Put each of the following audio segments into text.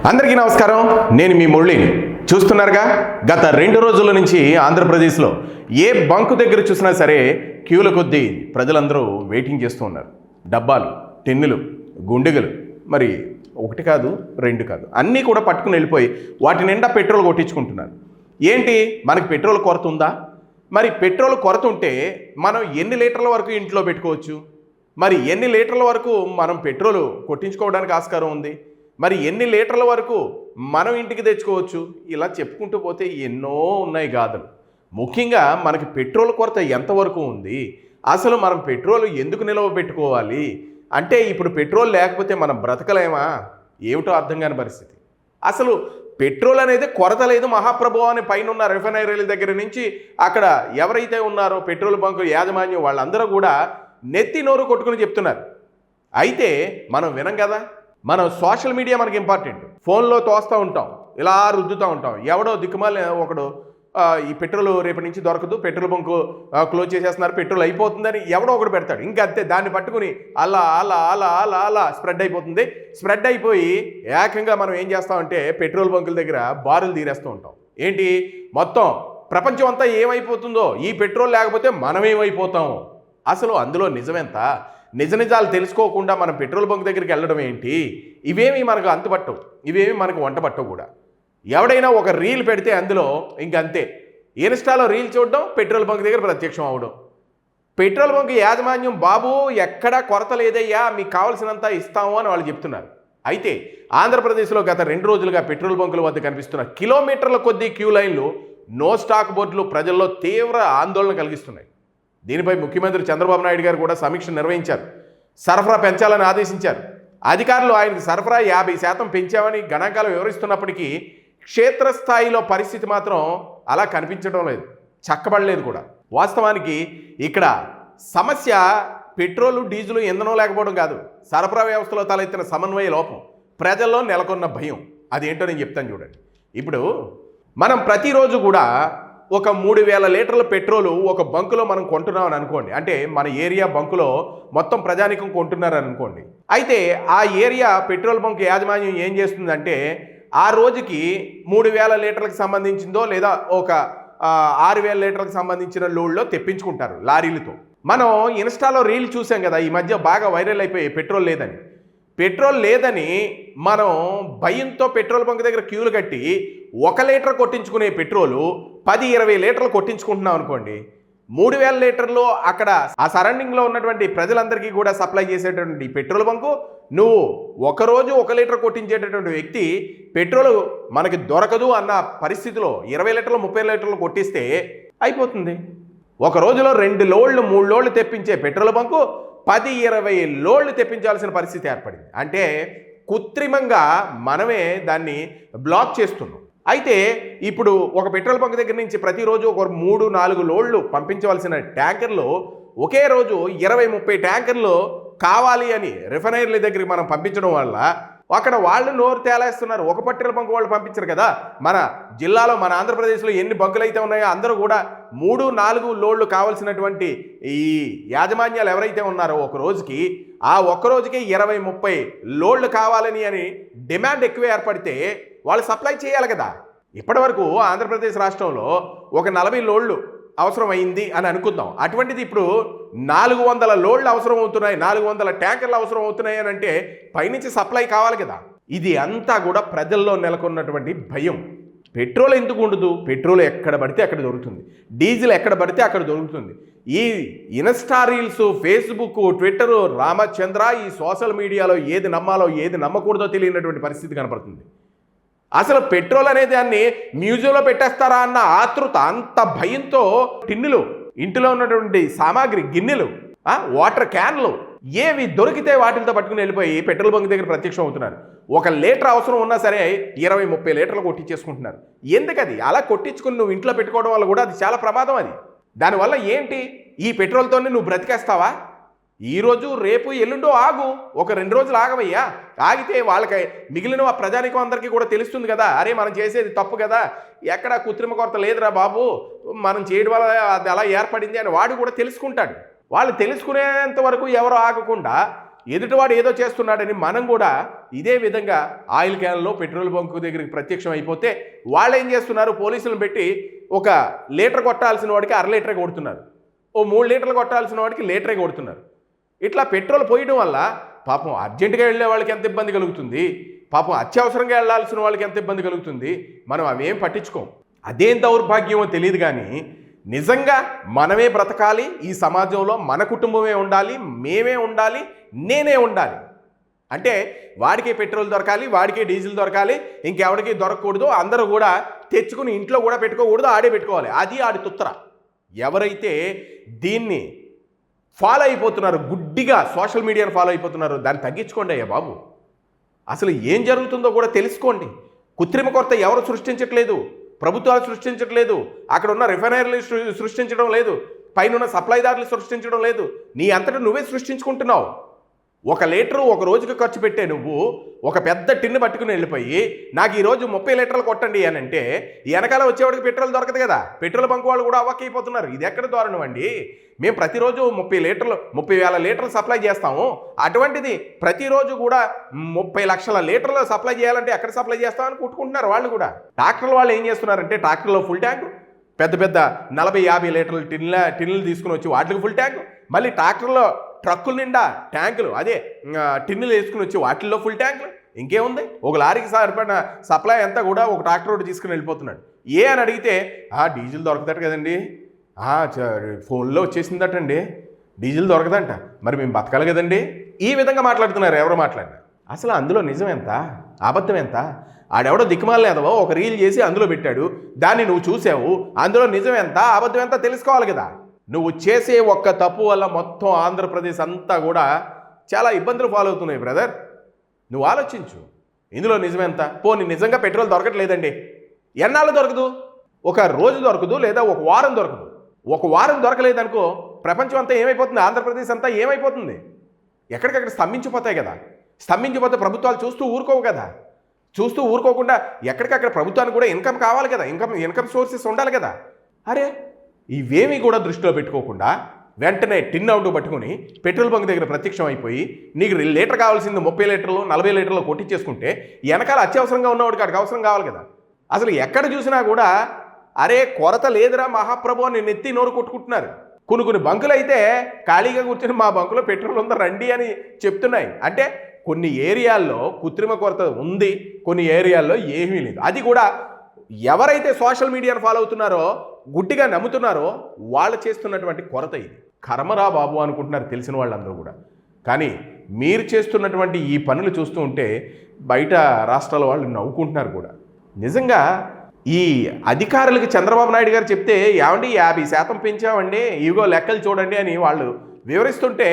అందరికీ నమస్కారం. నేను మీ మురళిని. చూస్తున్నారుగా, గత 2 రోజుల నుంచి ఆంధ్రప్రదేశ్లో ఏ బంకు దగ్గర చూసినా సరే క్యూల కొద్దీ ప్రజలందరూ వెయిటింగ్ చేస్తూ ఉన్నారు. డబ్బాలు, టిన్నులు, గుండెగలు, మరి 1 కాదు 2 కాదు అన్నీ కూడా పట్టుకుని వెళ్ళిపోయి వాటి నిండా పెట్రోల్ కొట్టించుకుంటున్నారు. ఏంటి, మనకి పెట్రోల్ కొరత ఉందా? మరి పెట్రోల్ కొరత ఉంటే మనం ఎన్ని లీటర్ల వరకు ఇంట్లో పెట్టుకోవచ్చు? మరి ఎన్ని లీటర్ల వరకు మనం పెట్రోల్ కొట్టించుకోవడానికి ఆస్కారం ఉంది? మరి ఎన్ని లీటర్ల వరకు మనం ఇంటికి తెచ్చుకోవచ్చు? ఇలా చెప్పుకుంటూ పోతే ఎన్నో ఉన్నాయి గాథలు. ముఖ్యంగా మనకి పెట్రోల్ కొరత ఎంతవరకు ఉంది, అసలు మనం పెట్రోల్ ఎందుకు నిల్వ పెట్టుకోవాలి అంటే ఇప్పుడు పెట్రోల్ లేకపోతే మనం బ్రతకలేమా? ఏమిటో అర్థం కాని పరిస్థితి. అసలు పెట్రోల్ అనేది కొరత లేదు మహాప్రభు అని పైన ఉన్న రిఫైనరీల దగ్గర నుంచి అక్కడ ఎవరైతే ఉన్నారో పెట్రోల్ బంకు యాజమాన్యం వాళ్ళందరూ కూడా నెత్తి నోరు కొట్టుకుని చెప్తున్నారు. అయితే మనం వినం కదా. మనం సోషల్ మీడియా మనకి ఇంపార్టెంట్. ఫోన్లో తోస్తూ ఉంటాం, ఇలా రుద్దుతూ ఉంటాం. ఎవడో దిక్కుమాలి ఒకడు ఈ పెట్రోల్ రేపటి నుంచి దొరకదు, పెట్రోల్ బంకు క్లోజ్ చేసేస్తున్నారు, పెట్రోల్ అయిపోతుందని ఎవడో ఒకడు పెడతాడు. ఇంకా అంతే, దాన్ని పట్టుకుని అలా అలా అలా అలా అలా స్ప్రెడ్ అయిపోతుంది. స్ప్రెడ్ అయిపోయి ఏకంగా మనం ఏం చేస్తామంటే పెట్రోల్ బంకుల దగ్గర బారులు తీరేస్తూ ఉంటాం. ఏంటి, మొత్తం ప్రపంచం అంతా ఏమైపోతుందో, ఈ పెట్రోల్ లేకపోతే మనం ఏమైపోతాం? అసలు అందులో నిజమెంత? నిజాలు తెలుసుకోకుండా మనం పెట్రోల్ బంక్ దగ్గరికి వెళ్ళడం ఏంటి? ఇవేమి మనకు అంతుపట్టవు, ఇవేమి మనకు వంట పట్టవు కూడా. ఎవడైనా ఒక రీల్ పెడితే అందులో ఇంకంతే, ఇన్స్టాలో రీల్ చూడడం, పెట్రోల్ బంక్ దగ్గర ప్రత్యక్షం అవ్వడం. పెట్రోల్ బంక్ యాజమాన్యం, బాబు ఎక్కడా కొరత లేదయ్యా, మీకు కావాల్సినంత ఇస్తాము అని వాళ్ళు చెప్తున్నారు. అయితే ఆంధ్రప్రదేశ్లో గత 2 రోజులుగా పెట్రోల్ బంకుల వద్ద కనిపిస్తున్న కిలోమీటర్ల కొద్దీ క్యూ లైన్లు, నో స్టాక్ బోర్డులు ప్రజల్లో తీవ్ర ఆందోళన కలిగిస్తున్నాయి. దీనిపై ముఖ్యమంత్రి చంద్రబాబు నాయుడు గారు కూడా సమీక్ష నిర్వహించారు. సరఫరా పెంచాలని ఆదేశించారు. అధికారులు ఆయనకు సరఫరా 50% పెంచామని గణాంకాలు వివరిస్తున్నప్పటికీ క్షేత్రస్థాయిలో పరిస్థితి మాత్రం అలా కనిపించడం లేదు, చక్కబడలేదు కూడా. వాస్తవానికి ఇక్కడ సమస్య పెట్రోలు, డీజిల్, ఇంధనం లేకపోవడం కాదు, సరఫరా వ్యవస్థలో తలెత్తిన సమన్వయ లోపం, ప్రజల్లో నెలకొన్న భయం. అదేంటో నేను చెప్తాను చూడండి. ఇప్పుడు మనం ప్రతిరోజు కూడా ఒక 3000 లీటర్ల పెట్రోలు ఒక బంకులో మనం కొంటున్నామని అనుకోండి. అంటే మన ఏరియా బంకులో మొత్తం ప్రజానికం కొంటున్నారని అనుకోండి. అయితే ఆ ఏరియా పెట్రోల్ బంక్ యాజమాన్యం ఏం చేస్తుందంటే ఆ రోజుకి 3000 లీటర్లకు సంబంధించిందో లేదా ఒక 6000 లీటర్లకు సంబంధించిన లోడ్లో తెప్పించుకుంటారు లారీలతో. మనం ఇన్స్టాలో రీల్ చూసాం కదా, ఈ మధ్య బాగా వైరల్ అయిపోయి పెట్రోల్ లేదని మనం భయంతో పెట్రోల్ బంక్ దగ్గర క్యూలు కట్టి 1 లీటర్ కొట్టించుకునే పెట్రోలు 10-20 లీటర్లు కొట్టించుకుంటున్నాం అనుకోండి. 3000 లీటర్లు అక్కడ ఆ సరౌండింగ్లో ఉన్నటువంటి ప్రజలందరికీ కూడా సప్లై చేసేటటువంటి పెట్రోల్ బంకు, నువ్వు ఒకరోజు 1 లీటర్ కొట్టించేటటువంటి వ్యక్తి పెట్రోల్ మనకి దొరకదు అన్న పరిస్థితిలో 20 లీటర్లు 30 లీటర్లు కొట్టిస్తే అయిపోతుంది. ఒక రోజులో 2 లోడ్లు 3 లోడ్లు తెప్పించే పెట్రోల్ బంకు 10-20 లోడ్లు తెప్పించాల్సిన పరిస్థితి ఏర్పడింది. అంటే కృత్రిమంగా మనమే దాన్ని బ్లాక్ చేస్తున్నాం. అయితే ఇప్పుడు ఒక పెట్రోల్ బంక్ దగ్గర నుంచి ప్రతిరోజు ఒక 3-4 లోడ్లు పంపించవలసిన ట్యాంకర్లు ఒకే రోజు 20-30 ట్యాంకర్లు కావాలి అని రిఫైనరీల దగ్గరికి మనం పంపించడం వల్ల అక్కడ వాళ్ళు నోరు తేలేస్తున్నారు. ఒక పెట్రోల్ బంక్ వాళ్ళు పంపించరు కదా. మన జిల్లాలో, మన ఆంధ్రప్రదేశ్లో ఎన్ని బంకులు అయితే ఉన్నాయో అందరూ కూడా 3-4 లోడ్లు కావాల్సినటువంటి ఈ యాజమాన్యాలు ఎవరైతే ఉన్నారో ఒక రోజుకి, ఆ ఒక్క రోజుకి 20-30 లోడ్లు కావాలని అని డిమాండ్ ఎక్కువ ఏర్పడితే వాళ్ళు సప్లై చేయాలి కదా. ఇప్పటివరకు ఆంధ్రప్రదేశ్ రాష్ట్రంలో ఒక 40 లోడ్లు అవసరం అయింది అని అనుకుందాం. అటువంటిది ఇప్పుడు 400 లోడ్లు అవసరం అవుతున్నాయి, 400 ట్యాంకర్లు అవసరం అవుతున్నాయి అని అంటే పైనుంచి సప్లై కావాలి కదా. ఇది అంతా కూడా ప్రజల్లో నెలకొన్నటువంటి భయం. పెట్రోల్ ఎందుకు ఉండదు? పెట్రోల్ ఎక్కడ పడితే అక్కడ దొరుకుతుంది, డీజిల్ ఎక్కడ పడితే అక్కడ దొరుకుతుంది. ఈ Insta reels, Facebook, Twitter, Ramachandra, ఈ సోషల్ మీడియాలో ఏది నమ్మాలో ఏది నమ్మకూడదో తెలియనటువంటి పరిస్థితి కనపడుతుంది. అసలు పెట్రోల్ అనే దాన్ని మ్యూజియంలో పెట్టేస్తారా అన్న ఆతృత, అంత భయంతో టిన్నులు, ఇంటిలో ఉన్నటువంటి సామాగ్రి, గిన్నెలు, వాటర్ క్యాన్లు ఏవి దొరికితే వాటితో పట్టుకుని వెళ్ళిపోయి పెట్రోల్ బంక్ దగ్గర ప్రత్యక్షం అవుతున్నారు. 1 లీటర్ అవసరం ఉన్నా సరే 20-30 లీటర్లు కొట్టించేసుకుంటున్నారు. ఎందుకది అలా కొట్టించుకుని నువ్వు ఇంట్లో పెట్టుకోవడం వల్ల కూడా అది చాలా ప్రమాదం. అది దానివల్ల ఏంటి, ఈ పెట్రోల్తోనే నువ్వు బ్రతికేస్తావా? ఈరోజు రేపు ఎల్లుండో ఆగు, ఒక 2 రోజులు ఆగవయ్యా. ఆగితే వాళ్ళకి మిగిలిన ఆ ప్రజానికం అందరికీ కూడా తెలుస్తుంది కదా, అరే మనం చేసేది తప్పు కదా, ఎక్కడ కృత్రిమ కొరత లేదురా బాబు, మనం చేయడం వల్ల అది అలా ఏర్పడింది అని వాడు కూడా తెలుసుకుంటాడు. వాళ్ళు తెలుసుకునేంత వరకు ఎవరు ఆగకుండా ఎదుటివాడు ఏదో చేస్తున్నాడని మనం కూడా ఇదే విధంగా ఆయిల్ క్యాన్లో పెట్రోల్ బంకు దగ్గరికి ప్రత్యక్షం అయిపోతే వాళ్ళు ఏం చేస్తున్నారు, పోలీసులను పెట్టి ఒక లీటర్ కొట్టాల్సిన వాడికి 1/2 లీటర్ కొడుతున్నారు, ఓ 3 లీటర్లు కొట్టాల్సిన వాడికి లీటరే కొడుతున్నారు. ఇట్లా పెట్రోల్ పోయడం వల్ల పాపం అర్జెంటుగా వెళ్ళే వాళ్ళకి ఎంత ఇబ్బంది కలుగుతుంది, పాపం అత్యవసరంగా వెళ్ళాల్సిన వాళ్ళకి ఎంత ఇబ్బంది కలుగుతుంది. మనం అవేం పట్టించుకోం. అదేం దౌర్భాగ్యమో తెలియదు కానీ నిజంగా మనమే బ్రతకాలి, ఈ సమాజంలో మన కుటుంబమే ఉండాలి, మేమే ఉండాలి, నేనే ఉండాలి అంటే వాడికే పెట్రోల్ దొరకాలి, వాడికే డీజిల్ దొరకాలి, ఇంకెవడికి దొరకకూడదు, అందరూ కూడా తెచ్చుకుని ఇంట్లో కూడా పెట్టుకోకూడదు, ఆడే పెట్టుకోవాలి. అది ఆడి తుత్తర. ఎవరైతే దీన్ని ఫాలో అయిపోతున్నారు, గుడ్డిగా సోషల్ మీడియాను ఫాలో అయిపోతున్నారు, దాన్ని తగ్గించుకోండి అయ్యా బాబు. అసలు ఏం జరుగుతుందో కూడా తెలుసుకోండి. కృత్రిమ కొరత ఎవరు సృష్టించట్లేదు, ప్రభుత్వాలు సృష్టించట్లేదు, అక్కడ ఉన్న రిఫైనరీలు సృష్టించడం లేదు, పైన ఉన్న సప్లైదారులు సృష్టించడం లేదు, నీ అంతటా నువ్వే సృష్టించుకుంటున్నావు. 1 లీటరు ఒక రోజుకి ఖర్చు పెట్టే నువ్వు ఒక పెద్ద టిన్ను పట్టుకుని వెళ్ళిపోయి నాకు ఈరోజు 30 లీటర్లు కొట్టండి అని అంటే వెనకాల వచ్చేవాడికి పెట్రోల్ దొరకదు కదా. పెట్రోల్ బంక్ వాళ్ళు కూడా అవ్వకైపోతున్నారు. ఇది ఎక్కడ దారుణం అండి? మేము ప్రతిరోజు 30,000 లీటర్లు సప్లై చేస్తాము, అటువంటిది ప్రతిరోజు కూడా 30 లక్షల లీటర్లు సప్లై చేయాలంటే ఎక్కడ సప్లై చేస్తామని కుట్టుకుంటున్నారు వాళ్ళు కూడా. ట్రాక్టర్ల వాళ్ళు ఏం చేస్తున్నారంటే ట్రాక్టర్లో ఫుల్ ట్యాంక్, పెద్ద పెద్ద 40-50 లీటర్ల టిన్నులు తీసుకుని వచ్చి వాటికి ఫుల్ ట్యాంక్, మళ్ళీ ట్రాక్టర్లో ట్రక్కుల నిండా ట్యాంకులు, అదే టిన్నులు వేసుకుని వచ్చి వాటిల్లో ఫుల్ ట్యాంకులు. ఇంకేముంది, ఒక లారీకి సరిపడిన సప్లై అంతా కూడా ఒక ట్రాక్టర్ ఒకటి తీసుకుని వెళ్ళిపోతున్నాడు. ఏ అని అడిగితే డీజిల్ దొరకదట కదండి, ఫోన్లో వచ్చేసిందటండి, డీజిల్ దొరకదంట, మరి మేము బతకాలి కదండి. ఈ విధంగా మాట్లాడుతున్నారు ఎవరో మాట్లాడినా. అసలు అందులో నిజం ఎంత, అబద్ధం ఎంత? ఆడెవడో దిక్కుమాలేదవో ఒక రీల్ చేసి అందులో పెట్టాడు, దాన్ని నువ్వు చూసావు, అందులో నిజం ఎంత అబద్ధం ఎంత తెలుసుకోవాలి కదా. నువ్వు చేసే ఒక్క తప్పు వల్ల మొత్తం ఆంధ్రప్రదేశ్ అంతా కూడా చాలా ఇబ్బందులు ఫాలో అవుతున్నాయి బ్రదర్. నువ్వు ఆలోచించు, ఇందులో నిజమెంత? పోనీ నిజంగా పెట్రోల్ దొరకట్లేదండి, ఎన్నాళ్ళు దొరకదు? ఒక రోజు దొరకదు, లేదా ఒక వారం దొరకదు. ఒక వారం దొరకలేదనుకో ప్రపంచం అంతా ఏమైపోతుంది, ఆంధ్రప్రదేశ్ అంతా ఏమైపోతుంది? ఎక్కడికక్కడ స్తంభించిపోతాయి కదా. స్తంభించిపోతే ప్రభుత్వాలు చూస్తూ ఊరుకోవు కదా. చూస్తూ ఊరుకోకుండా ఎక్కడికక్కడ ప్రభుత్వానికి కూడా ఇన్కమ్ కావాలి కదా, ఇన్కమ్ సోర్సెస్ ఉండాలి కదా. అరే ఇవేమీ కూడా దృష్టిలో పెట్టుకోకుండా వెంటనే టిన్ అవుట్ పట్టుకుని పెట్రోల్ బంక్ దగ్గర ప్రత్యక్షం అయిపోయి నీకు లీటర్ కావాల్సింది 30 లీటర్లు 40 లీటర్లు కొట్టించేసుకుంటే వెనకాల అత్యవసరంగా ఉన్నవాడికి అక్కడికి అవసరం కావాలి కదా. అసలు ఎక్కడ చూసినా కూడా అరే కొరత లేదురా మహాప్రభు అని నెత్తి నోరు కొట్టుకుంటున్నారు. కొన్ని బంకులు అయితే ఖాళీగా కూర్చొని మా బంకులో పెట్రోల్ ఉందా రండి అని చెప్తున్నాయి. అంటే కొన్ని ఏరియాల్లో కృత్రిమ కొరత ఉంది, కొన్ని ఏరియాల్లో ఏమీ లేదు. అది కూడా ఎవరైతే సోషల్ మీడియాను ఫాలో అవుతున్నారో, గుడ్డిగా నమ్ముతున్నారో వాళ్ళు చేస్తున్నటువంటి కొరత ఇది. కర్మరా బాబు అనుకుంటున్నారు తెలిసిన వాళ్ళందరూ కూడా. కానీ మీరు చేస్తున్నటువంటి ఈ పనులు చూస్తూ ఉంటే బయట రాష్ట్రాల వాళ్ళు నవ్వుకుంటున్నారు కూడా. నిజంగా ఈ అధికారులకి చంద్రబాబు నాయుడు గారు చెప్తే ఏమండి 50% పెంచామండి, ఇవిగో లెక్కలు చూడండి అని వాళ్ళు వివరిస్తుంటే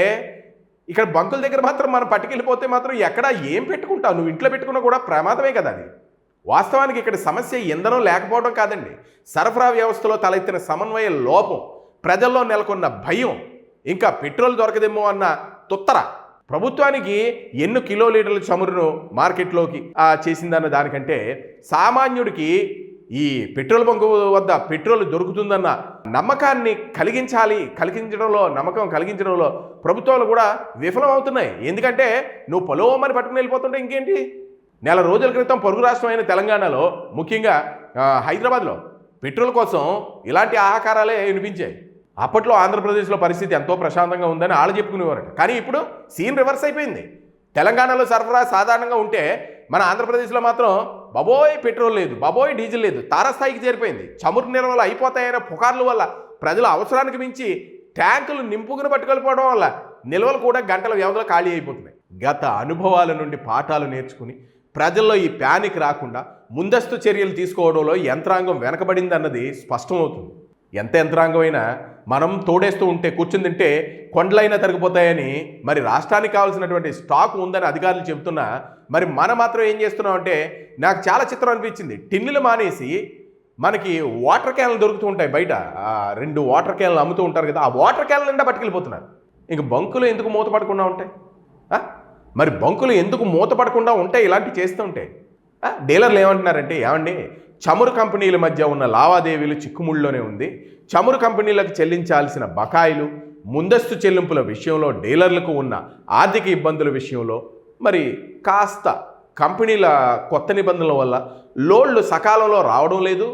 ఇక్కడ బంకుల దగ్గర మాత్రం మనం పట్టుకెళ్ళిపోతే మాత్రం ఎక్కడ ఏం పెట్టుకుంటావు? నువ్వు ఇంట్లో పెట్టుకున్నా కూడా ప్రమాదమే కదా అది. వాస్తవానికి ఇక్కడ సమస్య ఇంధనం లేకపోవడం కాదండి, సరఫరా వ్యవస్థలో తలెత్తిన సమన్వయ లోపం, ప్రజల్లో నెలకొన్న భయం, ఇంకా పెట్రోల్ దొరకదేమో అన్న తుత్తర. ప్రభుత్వానికి ఎన్ని కిలోలీటర్ల చమురును మార్కెట్లోకి చేసిందన్న దానికంటే సామాన్యుడికి ఈ పెట్రోల్ బంకు వద్ద పెట్రోల్ దొరుకుతుందన్న నమ్మకాన్ని నమ్మకం కలిగించడంలో ప్రభుత్వాలు కూడా విఫలమవుతున్నాయి. ఎందుకంటే నువ్వు పొలోమని పట్టుకుని వెళ్ళిపోతుంటే ఇంకేంటి. నెల రోజుల క్రితం పొరుగు రాష్ట్రమైన తెలంగాణలో, ముఖ్యంగా హైదరాబాద్లో పెట్రోల్ కోసం ఇలాంటి ఆహాకారాలే వినిపించాయి. అప్పట్లో ఆంధ్రప్రదేశ్లో పరిస్థితి ఎంతో ప్రశాంతంగా ఉందని వాళ్ళు చెప్పుకునేవారట. కానీ ఇప్పుడు సీన్ రివర్స్ అయిపోయింది. తెలంగాణలో సరఫరా సాధారణంగా ఉంటే మన ఆంధ్రప్రదేశ్లో మాత్రం బాబోయ్ పెట్రోల్ లేదు, బాబోయ్ డీజిల్ లేదు, తారస్థాయికి చేరిపోయింది. చమురు నిల్వలు అయిపోతాయనే పుకార్ల వల్ల ప్రజల అవసరానికి మించి ట్యాంకులు నింపుకుని పట్టుకెళ్ళిపోవడం వల్ల నిల్వలు కూడా గంటల వ్యవధిలో ఖాళీ అయిపోతున్నాయి. గత అనుభవాల నుండి పాఠాలు నేర్చుకుని ప్రజల్లో ఈ ప్యానిక్ రాకుండా ముందస్తు చర్యలు తీసుకోవడంలో యంత్రాంగం వెనకబడిందన్నది స్పష్టమవుతుంది. ఎంత యంత్రాంగమైనా మనం తోడేస్తూ ఉంటే కూర్చుని తింటే కొండలైనా తరిగిపోతాయని మరి రాష్ట్రానికి కావాల్సినటువంటి స్టాక్ ఉందని అధికారులు చెబుతున్నా మరి మనం మాత్రం ఏం చేస్తున్నామంటే నాకు చాలా చిత్రం అనిపించింది. టిన్నులు మానేసి మనకి వాటర్ క్యాన్లు దొరుకుతూ ఉంటాయి బయట, 2 వాటర్ క్యాన్లు అమ్ముతూ ఉంటారు కదా, ఆ వాటర్ క్యాన్లు నిండా పట్టుకెళ్ళిపోతున్నారు. ఇంక బంకులు ఎందుకు మూతపడకుండా ఉంటాయి? మరి బంకులు ఎందుకు మూతపడకుండా ఉంటాయి ఇలాంటివి చేస్తూ ఉంటాయి? డీలర్లు ఏమంటున్నారంటే ఏమండి చమురు కంపెనీల మధ్య ఉన్న లావాదేవీలు చిక్కుముళ్ళలోనే ఉంది, చమురు కంపెనీలకు చెల్లించాల్సిన బకాయిలు ముందస్తు చెల్లింపుల విషయంలో డీలర్లకు ఉన్న ఆర్థిక ఇబ్బందుల విషయంలో మరి కాస్త కంపెనీల కొత్త నిబంధనల వల్ల లోడ్లు సకాలంలో రావడం లేదు.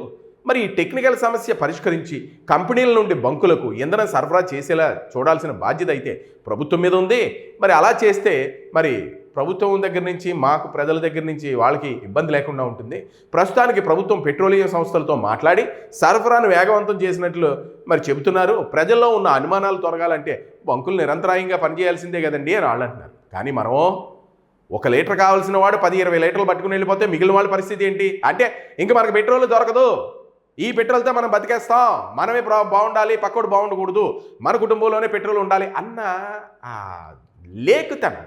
మరి ఈ టెక్నికల్ సమస్య పరిష్కరించి కంపెనీల నుండి బంకులకు ఇంధనం సరఫరా చేసేలా చూడాల్సిన బాధ్యత అయితే ప్రభుత్వం మీద ఉంది. మరి అలా చేస్తే మరి ప్రభుత్వం దగ్గర నుంచి మాకు ప్రజల దగ్గర నుంచి వాళ్ళకి ఇబ్బంది లేకుండా ఉంటుంది. ప్రస్తుతానికి ప్రభుత్వం పెట్రోలియం సంస్థలతో మాట్లాడి సరఫరాను వేగవంతం చేసినట్లు మరి చెబుతున్నారు. ప్రజల్లో ఉన్న అనుమానాలు తొలగాలంటే బంకులు నిరంతరాయంగా పనిచేయాల్సిందే కదండి అని వాళ్ళు అంటున్నారు. కానీ మనం 1 లీటర్ కావాల్సిన వాడు 10-20 లీటర్లు పట్టుకుని వెళ్ళిపోతే మిగిలిన వాళ్ళ పరిస్థితి ఏంటి? అంటే ఇంక మనకు పెట్రోల్ దొరకదు, ఈ పెట్రోల్తో మనం బతికేస్తాం, మనమే బాగుండాలి, పక్కోడు బాగుండకూడదు, మన కుటుంబంలోనే పెట్రోల్ ఉండాలి అన్న లేకుతనం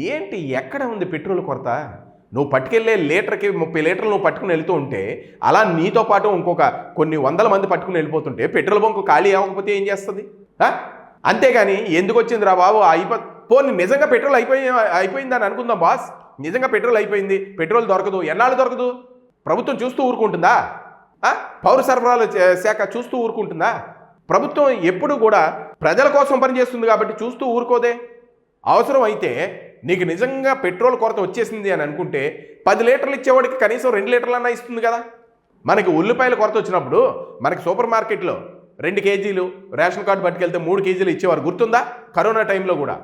ఏంటి? ఎక్కడ ఉంది పెట్రోల్ కొరత? నువ్వు పట్టుకెళ్ళే లీటర్కి 30 లీటర్లు నువ్వు పట్టుకుని వెళ్తూ ఉంటే అలా నీతో పాటు ఇంకొక కొన్ని వందల మంది పట్టుకుని వెళ్ళిపోతుంటే పెట్రోల్ బంకు ఖాళీ అవ్వకపోతే ఏం చేస్తుంది? అంతేగాని ఎందుకు వచ్చింది రా బాబు పోనీ నిజంగా పెట్రోల్ అయిపోయిందని అనుకుందాం బాస్, నిజంగా పెట్రోల్ అయిపోయింది, పెట్రోల్ దొరకదు, ఎన్నాళ్ళు దొరకదు? ప్రభుత్వం చూస్తూ ఊరుకుంటుందా? పౌర సరఫరాల శాఖ చూస్తూ ఊరుకుంటుందా? ప్రభుత్వం ఎప్పుడు కూడా ప్రజల కోసం పనిచేస్తుంది కాబట్టి చూస్తూ ఊరుకోదే. అవసరం అయితే నీకు నిజంగా పెట్రోల్ కొరత వచ్చేసింది అని అనుకుంటే 10 లీటర్లు ఇచ్చేవాడికి కనీసం 2 లీటర్లన్నా ఇస్తుంది కదా. మనకి ఉల్లిపాయల కొరత వచ్చినప్పుడు మనకి సూపర్ మార్కెట్లో 2 కేజీలు రేషన్ కార్డు పట్టుకెళ్తే 3 కేజీలు ఇచ్చేవారు, గుర్తుందా? కరోనా టైంలో కూడా.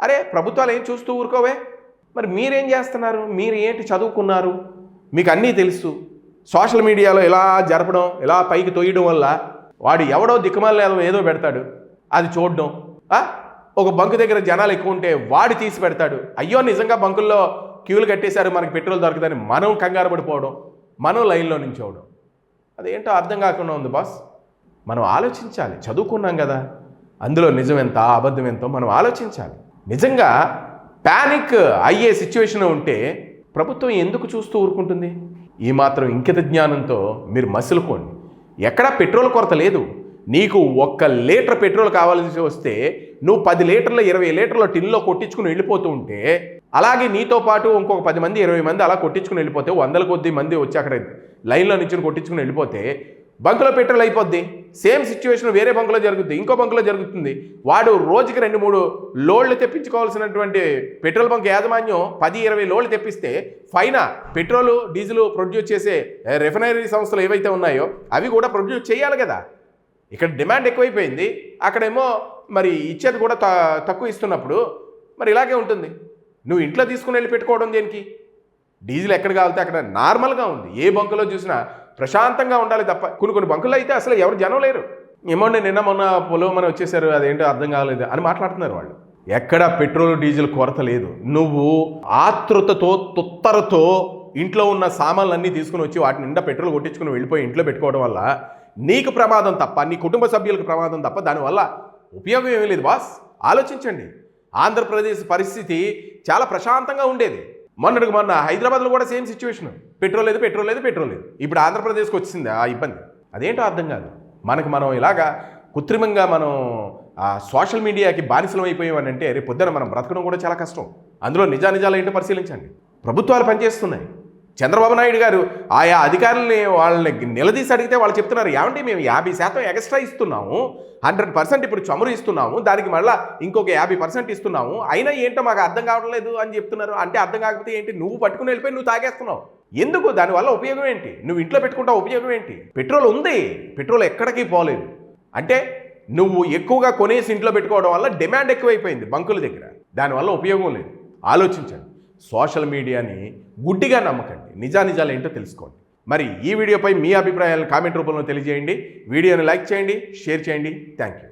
అరే ప్రభుత్వాలు ఏం చూస్తూ ఊరుకోవే? మరి మీరేం చేస్తున్నారు? మీరు ఏంటి చదువుకున్నారు, మీకు అన్నీ తెలుసు. సోషల్ మీడియాలో ఇలా జరపడం, ఇలా పైకి తొయ్యడం వల్ల వాడు ఎవడో దిక్కుమాల ఏదో పెడతాడు, అది చూడడం. ఒక బంకు దగ్గర జనాలు ఎక్కువ ఉంటే వాడు తీసి పెడతాడు. అయ్యో నిజంగా బంకుల్లో క్యూలు కట్టేశారు, మనకి పెట్రోల్ దొరకదని మనం కంగారు పడిపోవడం, మనం లైన్లో నించోవడం. అదేంటో అర్థం కాకుండా ఉంది బాస్. మనం ఆలోచించాలి, చదువుకున్నాం కదా, అందులో నిజం ఎంత అబద్ధం ఎంతో మనం ఆలోచించాలి. నిజంగా ప్యానిక్ అయ్యే సిచ్యువేషన్ ఉంటే ప్రభుత్వం ఎందుకు చూస్తూ ఊరుకుంటుంది? ఈ మాత్రం ఇంకిత జ్ఞానంతో మీరు మసులుకోండి. ఎక్కడా పెట్రోల్ కొరత లేదు. నీకు 1 లీటర్ పెట్రోల్ కావాల్సి వస్తే నువ్వు 10 లీటర్ల 20 లీటర్ల టిన్లో కొట్టించుకుని వెళ్ళిపోతూ ఉంటే, అలాగే నీతో పాటు ఇంకొక 10 మంది 20 మంది అలా కొట్టించుకుని వెళ్ళిపోతే 100 కొద్ది మంది వచ్చి అక్కడ లైన్లో నుంచి కొట్టించుకుని వెళ్ళిపోతే బంకులో పెట్రోల్ అయిపోద్ది. సేమ్ సిచ్యువేషన్ వేరే బంకులో జరుగుతుంది, ఇంకో బంకులో జరుగుతుంది. వాడు రోజుకి 2-3 లోడ్లు తెప్పించుకోవాల్సినటువంటి పెట్రోల్ బంక్ యాజమాన్యం 10-20 లోడ్లు తెప్పిస్తే పైన పెట్రోలు డీజిల్ ప్రొడ్యూస్ చేసే రిఫైనరీ సంస్థలు ఏవైతే ఉన్నాయో అవి కూడా ప్రొడ్యూస్ చేయాలి కదా. ఇక్కడ డిమాండ్ ఎక్కువైపోయింది, అక్కడేమో మరి ఇచ్చేది కూడా తక్కువ ఇస్తున్నప్పుడు మరి ఇలాగే ఉంటుంది. నువ్వు ఇంట్లో తీసుకుని వెళ్ళి పెట్టుకోవడం దేనికి? డీజిల్ ఎక్కడ కావాలితే అక్కడ నార్మల్గా ఉంది. ఏ బంకులో చూసినా ప్రశాంతంగా ఉండాలి తప్ప కొన్ని బంకుల్లో అయితే అసలు ఎవరు జనం లేరు. ఏమోండి నిన్న మొన్న పొలవమని వచ్చేసారు, అదేంటో అర్థం కాలేదు అని మాట్లాడుతున్నారు వాళ్ళు. ఎక్కడ పెట్రోల్ డీజిల్ కొరత లేదు. నువ్వు ఆతృతతో తుత్తరతో ఇంట్లో ఉన్న సామాన్లన్నీ తీసుకుని వచ్చి వాటి నిండా పెట్రోల్ కొట్టించుకుని వెళ్ళిపోయి ఇంట్లో పెట్టుకోవడం వల్ల నీకు ప్రమాదం తప్ప, నీ కుటుంబ సభ్యులకు ప్రమాదం తప్ప దానివల్ల ఉపయోగం ఏమీ లేదు బాస్. ఆలోచించండి. ఆంధ్రప్రదేశ్ పరిస్థితి చాలా ప్రశాంతంగా ఉండేది. మొన్న హైదరాబాద్లో కూడా సేమ్ సిచ్యువేషన్, పెట్రోల్ లేదు. ఇప్పుడు ఆంధ్రప్రదేశ్కి వచ్చింది ఆ ఇబ్బంది. అదేంటో అర్థం కాదు. మనం ఇలాగా కృత్రిమంగా మనం సోషల్ మీడియాకి బానిసలం అయిపోయామని అంటే రేపు పొద్దున మనం బ్రతకడం కూడా చాలా కష్టం. అందులో నిజాలు ఏంటో పరిశీలించండి. ప్రభుత్వాలు పనిచేస్తున్నాయి. చంద్రబాబు నాయుడు గారు ఆయా అధికారులని వాళ్ళని నిలదీసి అడిగితే వాళ్ళు చెప్తున్నారు, ఏమంటే మేము 50% ఎక్స్ట్రా ఇస్తున్నాము, 100% ఇప్పుడు చమురు ఇస్తున్నాము, దానికి మళ్ళీ ఇంకొక 50% ఇస్తున్నాము, అయినా ఏంటో మాకు అర్థం కావట్లేదు అని చెప్తున్నారు. అంటే అర్థం కాకపోతే ఏంటి? నువ్వు పట్టుకుని వెళ్ళిపోయి నువ్వు తాగేస్తున్నావు. ఎందుకు? దానివల్ల ఉపయోగం ఏంటి? నువ్వు ఇంట్లో పెట్టుకుంటావు, ఉపయోగం ఏంటి? పెట్రోల్ ఉంది, పెట్రోల్ ఎక్కడికి పోలేదు. అంటే నువ్వు ఎక్కువగా కొనేసి ఇంట్లో పెట్టుకోవడం వల్ల డిమాండ్ ఎక్కువైపోయింది బంకుల దగ్గర, దానివల్ల ఉపయోగం లేదు. ఆలోచించండి. సోషల్ మీడియాని గుడ్డిగా నమ్మకండి, నిజాలు ఏంటో తెలుసుకోండి. మరి ఈ వీడియోపై మీ అభిప్రాయాలను కామెంట్ రూపంలో తెలియజేయండి. వీడియోని లైక్ చేయండి, షేర్ చేయండి. Thank you.